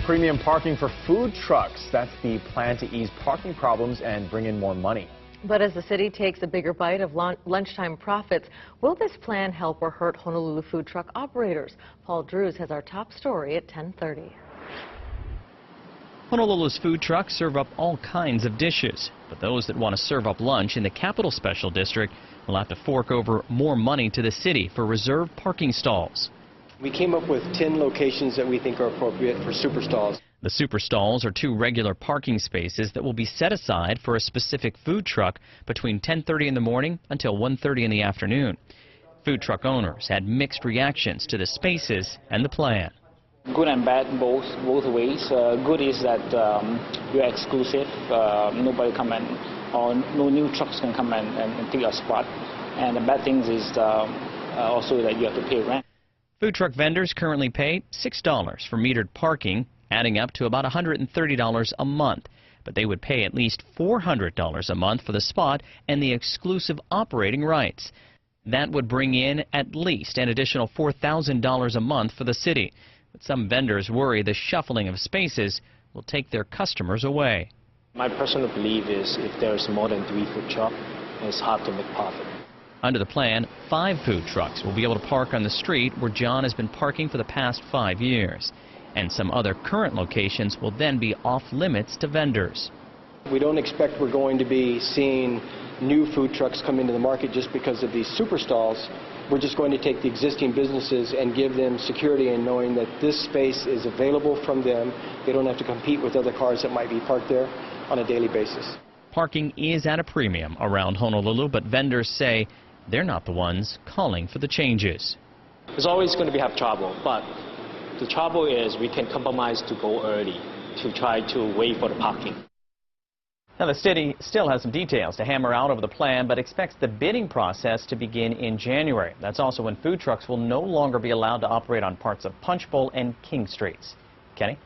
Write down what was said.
Premium parking for food trucks. That's the plan to ease parking problems and bring in more money. But as the city takes a bigger bite of lunchtime profits, will this plan help or hurt Honolulu food truck operators? Paul Drews has our top story at 10:30. Honolulu's food trucks serve up all kinds of dishes, but those that want to serve up lunch in the Capital Special District will have to fork over more money to the city for reserved parking stalls. We came up with 10 locations that we think are appropriate for super stalls. The super stalls are 2 regular parking spaces that will be set aside for a specific food truck between 10:30 in the morning until 1:30 in the afternoon. Food truck owners had mixed reactions to the spaces and the plan. Good and bad, both ways. Good is that you're exclusive. Nobody come in, or no new trucks can come in and take your spot. And the bad thing is also that you have to pay rent. Food truck vendors currently pay $6 for metered parking, adding up to about $130 a month. But they would pay at least $400 a month for the spot and the exclusive operating rights. That would bring in at least an additional $4,000 a month for the city. But some vendors worry the shuffling of spaces will take their customers away. My personal belief is if there's more than 3 food trucks, it's hard to make profit. Under the plan, 5 food trucks will be able to park on the street where John has been parking for the past 5 years. And some other current locations will then be off limits to vendors. We don't expect we're going to be seeing new food trucks come into the market just because of these super stalls. We're just going to take the existing businesses and give them security in knowing that this space is available from them. They don't have to compete with other cars that might be parked there on a daily basis. Parking is at a premium around Honolulu, but vendors say they're not the ones calling for the changes. There's always going to have trouble, but the trouble is we can compromise to go early to try to wait for the parking. Now, the city still has some details to hammer out over the plan, but expects the bidding process to begin in January. That's also when food trucks will no longer be allowed to operate on parts of Punch Bowl and King Streets. Kenny?